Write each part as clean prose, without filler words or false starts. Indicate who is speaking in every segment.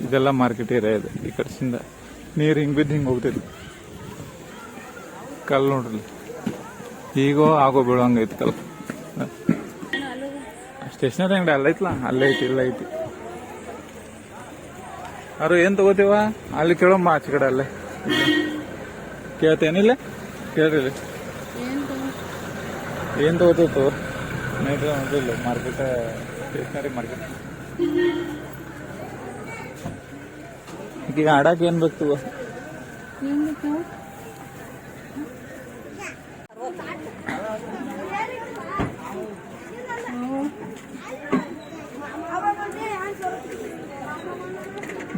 Speaker 1: ಇದೆಲ್ಲ market area ಇದೆ. ಈ ಕಡೆಯಿಂದ ನೀರು ಹಿಂಗೆ ಬಿದ್ದು ಹಿಂಗೆ ಹೋಗ್ತೈತಿ. ಕಲ್ಲು ನೋಡ್ರಿ, ಈಗೋ ಆಗೋ ಬೀಳೋಂಗೈತಿ ಕಲ್ಲು. ಸ್ಟೇಷನರಿ ಅಂಗಡಿ ಅಲ್ಲೈತ್ಲ, ಅಲ್ಲೇ ಐತಿ, ಇಲ್ಲ ಐತಿ. ಅವ್ರು ಏನ್ ತಗೋತೀವ ಅಲ್ಲಿ ಕೇಳೋಮ್ಮ, ಆಚೆ ಕಡೆ ಅಲ್ಲೇ ಕೇಳ್ತೇನಿಲ್ಲ, ಕೇಳ್ರಿ ಏನ್ ತಗೋತೀವಿ ನೋಡ್ರಿಲ್ಲ. Market, stationery market. ಈಗ ಆಡಾಕ ಏನ್ ಬೇಕು?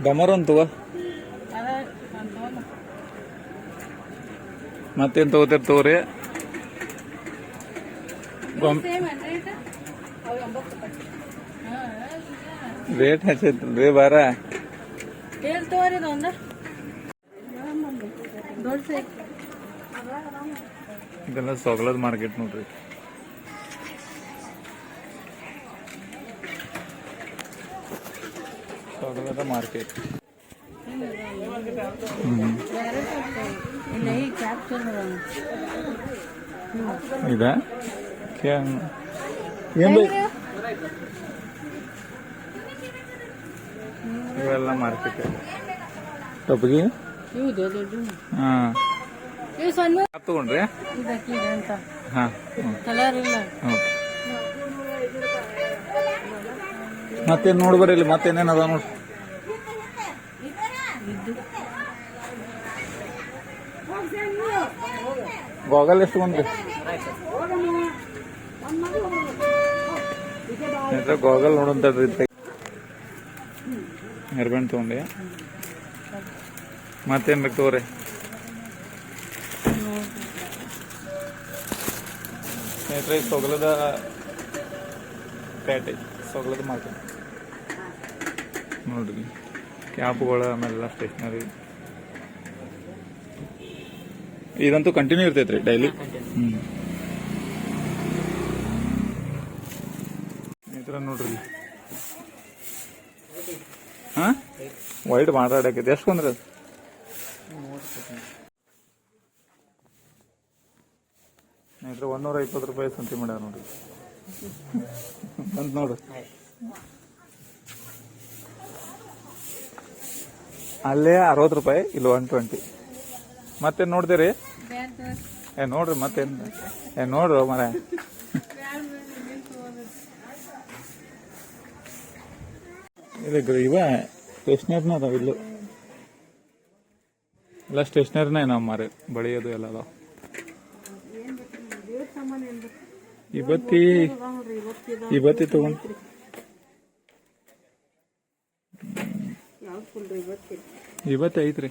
Speaker 1: ಡಮರ್ ಅಂತವ ಮತ್ತೇನ್ ತಗೋತಿರ್ತವ್ರಿ? ರೇಟ್ ಹೆಚ್ಚೈತಲ್ರಿ ಬಾರ. ಇದೆಲ್ಲ ಸೊಗಲದ ಮಾರ್ಕೆಟ್ ನೋಡ್ರಿ. ಸೊಗಲದ ಮಾರ್ಕೆಟ್. ಇದಾ ಏನ್ ಇವೆಲ್ಲ ಮಾರ್ಕೆಟ್ ಟೊಪ್ಪಿಗೆ. ಹಾ ತಗೊಂಡ್ರಿ? ಹಾ ಮತ್ತೇನ್ ನೋಡ್ಬರಿ ಇಲ್ಲಿ, ಮತ್ತೇನೇನ್ ಅದ ನೋಡ್ರಿ. ಗೋಗಲ್ ಎಷ್ಟು ಬಂದ್ರಿ? ಗೋಗಲ್ ನೋಡಂತಡ್ರಿ. ಹೆರ್ಬೆಂಡ್ ತಗೊಂಡಿ. ಮತ್ತೇನ್ ಬೇಕು ತಗೋರಿ? ಸ್ನೇಹಿತರೆ, ಸೊಗಲದ ಪೇಟೆ, ಸೊಗಲದ ಮಾರ್ಕೆಟ್ ನೋಡ್ರಿ. ಕ್ಯಾಪ್ಗಳು, ಆಮೇಲೆ ಸ್ಟೇಷನರಿ. ಇದಂತೂ ಕಂಟಿನ್ಯೂ ಇರ್ತೈತ್ರಿ ಡೈಲಿ. ಸ್ನೇಹಿತರ ನೋಡ್ರಿ, ಹಾ ವೈಟ್ ಮಾತಾಡಕೈತಿ. ಎಷ್ಟು ಬಂದ್ರಿ ಅದು? ಸ್ನೇಹಿತರೆ, 120 ರೂಪಾಯಿ ಸಂತಿ ಮಾಡ್ಯಾರ ನೋಡ್ರಿ. ಅಂತ ನೋಡ್ರಿ, ಅಲ್ಲೇ 60 ರೂಪಾಯಿ, ಇಲ್ಲಿ 120. ಮತ್ತೇನ್ ನೋಡ್ತೀರಿ? ನೋಡ್ರಿ, ಮತ್ತೇನ್ ನೋಡ್ರಿ ಮರ. ಇವ ಸ್ಟೇಷನರಿನ ಅದಾವ ಇಲ್ಲೂ ಎಲ್ಲ. ಸ್ಟೇಷನರಿನೇ ನಾವು ಮಾರಿ, ಬಳಿಯೋದು ಎಲ್ಲ ಅದಾವ. ಇವತ್ತಿ ತಗೊಂಡ್ ಇವತ್ತು ಐತ್ರಿ.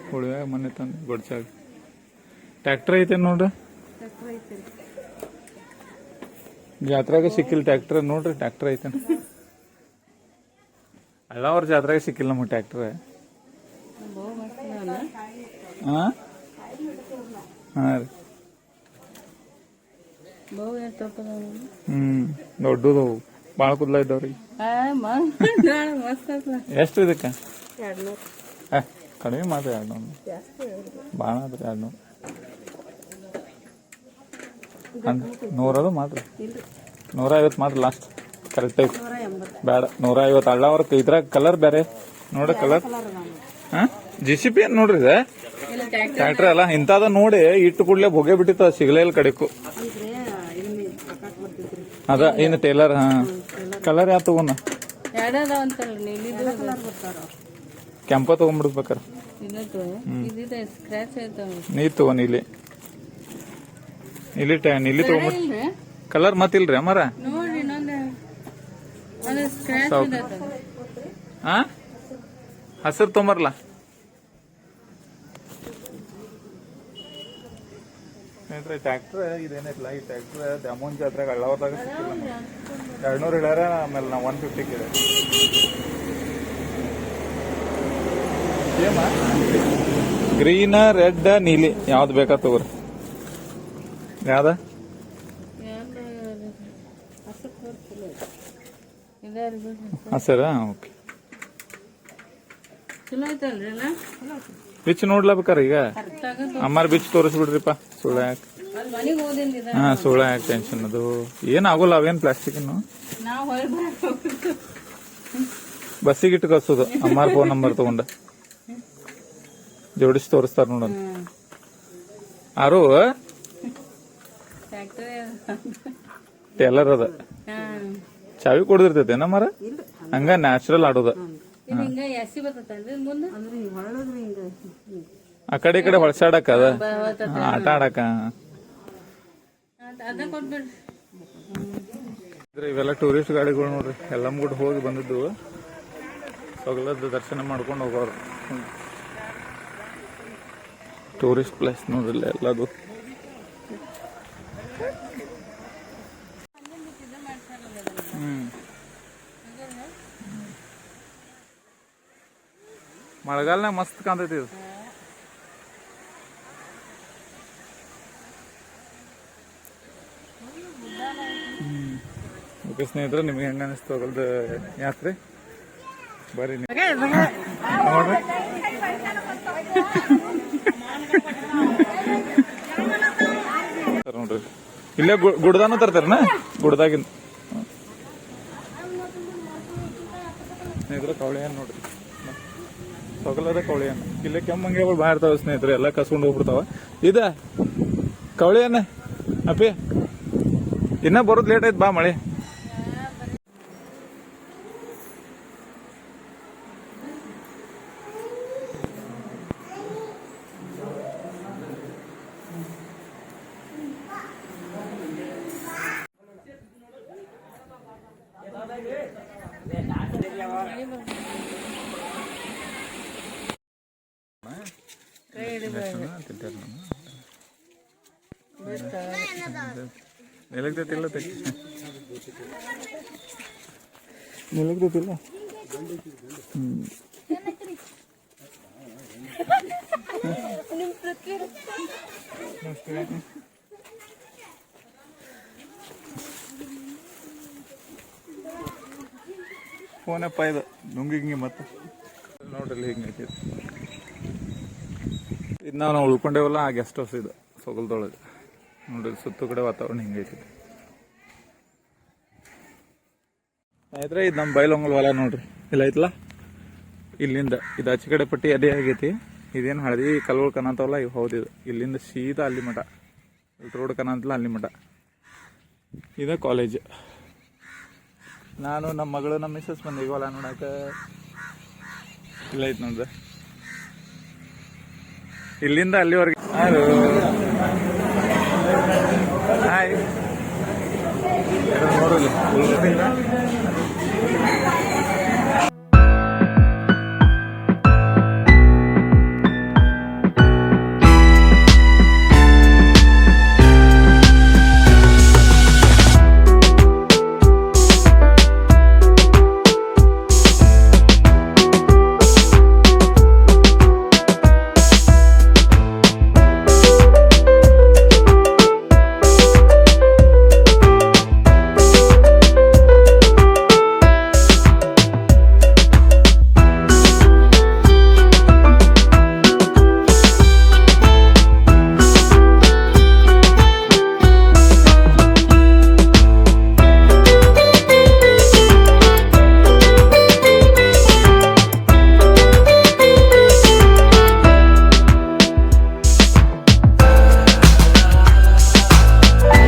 Speaker 1: ಹುಡುಗ ಮೊನ್ನೆ ತಂದು ಗೊಡ್ಚಾಗ. ಟ್ರ್ಯಾಕ್ಟರ್ ಐತೆ ನೋಡ್ರಿ. ಜಾತ್ರೆಗೆ ಸಿಕ್ಕಿಲ್ಲ ಟ್ರ್ಯಾಕ್ಟರ್ ನೋಡ್ರಿ. ಟ್ರ್ಯಾಕ್ಟರ್ ಐತೆ ಅಲ್ಲ, ಅವ್ರ ಜಾತ್ರೆಗೆ ಸಿಕ್ಕಿಲ್ಲ ನಮಗೆ ಟ್ರ್ಯಾಕ್ಟರ್. ಹಾ ರೀ, ದೊಡ್ಡದವು, ಬಾಳ ಕುದ್ಲ ಇದ್ದಾವ್ರಿ. ಎಷ್ಟು ಇದಕ್ಕೆ? ಕಡಿಮೆ ಮಾತ್ರ 200. ಬಾಳ ಆದ್ರೆ 200. 100 ಮಾತ್ರ, 150 ಮಾತ್ರ ಲಾಸ್ಟ್. ಕರೆಕ್ಟ್ ಐತಿ. ಬೇಡ 150 ಅಳ್ಳವರ್ಕ್. ಇದ್ರಾಗ ಕಲರ್ ಬೇರೆ ನೋಡ, ಕಲರ್. JCB ಏನ್ ನೋಡ್ರಿ, ಇದೆ ಟ್ರ್ಯಾಕ್ಟರ್ ಅಲ್ಲ. ಇಂಥದ ನೋಡಿ ಇಟ್ಟು ಕೂಡ್ಲೆ ಬೊಗೆ ಬಿಟ್ಟಿತ್ತ, ಸಿಗಲೇ ಇಲ್ಲ ಕಡೆಕು. ಅದ ಇನ್ನು ಟೇಲರ್. ಹಾ, ಕಲರ್ ಯಾವ ತಗೋಣ? ಕೆಂಪ ತಗೊಂಡ್ಬಿಡ್ಬೇಕಾರ. ನೀ ತಗೋ ನೀಲಿ. ನೀಲಿ ತಗೊಂಡ್ಬಿಡ್. ಕಲರ್ ಮತ್ತಿಲ್ರಿ ಅಮ್ಮಾರ? ಹಾ, ಹಸಿರು ತೊಂಬರ್ಲ. ಟ್ರ್ಯಾಕ್ಟರ್ ಇದೇನಿಲ್ಲ. ಈ ಟ್ರ್ಯಾಕ್ಟರ್ ದ್ಯಾಮೋನ್ ಜಾತ್ರೆಗೆ ಅಳ್ಳವರ್ದಾಗ ಸಿಕ್ಕಿಲ್ಲ. 200 ಹೇಳ್ಯಾರ, ಆಮೇಲೆ ನಾವು 150 ಕೇಳ. ಗ್ರೀನ್, ರೆಡ್, ನೀಲಿ ಯಾವ್ದು ಬೇಕಾ ತಗೋರಿ. ಯಾವ್ದ? ಹಸಿರ? ಓಕೆ.
Speaker 2: ಚಲೋ ಐತಲ್ರಿ ಅಣ್ಣ?
Speaker 1: ಬಿಚ್ ನೋಡ್ಲಬೇಕಾರ ಈಗ ಅಮ್ಮಾರ ಬಿಚ್ ತೋರಿಸ್ಬಿಡ್ರಿಪ್ಪ. ಸುಳ್ಳ ಯಾಕೆ?
Speaker 2: ಅಲ್ಲಿ ಮನೆಗೆ ಹೋದಿಂದ
Speaker 1: ಹಾ, ಸುಳ್ಳ ಯಾಕೆ ಟೆನ್ಷನ್? ಅದು ಏನಾಗೋಲ್ಲ, ಅವೇನ್ ಪ್ಲಾಸ್ಟಿಕ್
Speaker 2: ನಾವು ಹೊರಗೆ
Speaker 1: ಬಸ್ಸಿಗೆ ಇಟ್ಟು ಕಳ್ಸೋದು. ಅಮ್ಮಾರ ಫೋನ್ ನಂಬರ್ ತಗೊಂಡ ಜೋಡಿಸಿ ತೋರಿಸ್ತಾರ ನೋಡ. ಆರು ಟೇಲರ್ ಅದ, ಚಾವಿ ಕೊಡದಿರ್ತೈತೆ ನಮ್ಮರ ಹಂಗ ನ್ಯಾಚುರಲ್ ಆಡೋದ. ಆ ಕಡೆ ಈ ಕಡೆ ಹೊಳಸಾಡಕ ಅದ ಆಟ ಆಡಕ. ಇವೆಲ್ಲ ಟೂರಿಸ್ಟ್ ಗಾಡಿಗಳು ನೋಡ್ರಿ. ಎಲ್ಲಮ್ಗುಡ್ ಹೋಗಿ ಬಂದಿದ್ದು, ಸೊಗಲದ ದರ್ಶನ ಮಾಡ್ಕೊಂಡು ಹೋಗೋರು. ಟೂರಿಸ್ಟ್ ಪ್ಲೇಸ್ ನೋಡ್ರಿಲ್ಲ ಎಲ್ಲದು. ಮಳೆಗಾಲನಾಗ ಮಸ್ತ್ ಕಾಣ್ತೈತಿ ಇದು. ಓಕೆ ಸ್ನೇಹಿತರೆ, ನಿಮ್ಗೆ ಹೆಂಗ ಅನಿಸ್ತು ಹೋಗಲ್ದ ಯಾತ್ರೆ? ಬರ್ರಿ ನೋಡ್ರಿ. ನೋಡ್ರಿ ಇಲ್ಲೇ ಗುಡ್ದಾನು ತರ್ತಾರನ? ಗುಡ್ದಾಗಿಂದ ಸ್ನೇಹಿತರೆ ಕವಳಿ ಹಣ್ಣು ನೋಡ್ರಿ, ಸೊಗಲದ ಕವಳಿ ಹಣ್ಣು. ಇಲ್ಲೇ ಕೆಮ್ಮಂಗೆಗಳು ಬಾಳ ಇರ್ತಾವ ಸ್ನೇಹಿತರೆ, ಎಲ್ಲ ಕಸ್ಕೊಂಡು ಹೋಗ್ಬಿಡ್ತಾವ. ಇದ ಕವಳಿ ಹಣ್ಣು ಅಪ್ಪಿ, ಇನ್ನ ಬರೋದ್ ಲೇಟ್ ಆಯ್ತು, ಬಾ ಮಳೆ. ನಿಲಗ್ತೈತಿಲ್ಲ ನಿಲಗ್ತೈತಿಲ್ಲ. ಫೋನಪ್ಪ ಇದು ನುಂಗಿ ಹಿಂಗೆ ಮತ್ತೆ ನೋಡ್ರಿ ಹಿಂಗೈತಿ. ಇದು ನಾವು ಉಳ್ಕೊಂಡೇವಲ್ಲ ಆ ಗೆಸ್ಟ್ ಹೌಸ್ ಇದು ಸೊಗಲ್ದೊಳಗೆ ನೋಡ್ರಿ. ಸುತ್ತ ಕಡೆ ವಾತಾವರಣ ಹಿಂಗೈತಿ. ಆಯ್ತ್ರೆ ಇದು ನಮ್ಮ ಬೈಲೊಂಗಲ್ ಹೊಲ ನೋಡ್ರಿ, ಇಲ್ಲ ಐತಲ್ಲ ಇಲ್ಲಿಂದ. ಇದು ಆಚೆ ಕಡೆ ಪಟ್ಟಿ ಅದೇ ಆಗೈತಿ. ಇದೇನು ಹಳದಿ ಕಲ್ಗಳು ಕಾಣಂತವಲ್ಲ ಇವು ಹೌದಿದು. ಇಲ್ಲಿಂದ ಸೀದಾ ಅಲ್ಲಿ ಮಠ, ರೋಡ್ ಕಾಣಂತಲ್ಲ ಅಲ್ಲಿ ಮಠ. ಇದ ಕಾಲೇಜ್. ನಾನು ನಮ್ಮ ಮಗಳು ನಮ್ಮ ಮಿಸ್ಸಸ್ ಬಂದೀಗ ಹೊಲ ನೋಡಕ. ಇಲ್ಲ ಐತೆ ನೋಡ್ರಿ, ಇಲ್ಲಿಂದ ಅಲ್ಲಿವರೆಗೆ. ಹಾಯ್ ನೋಡ್ರಿ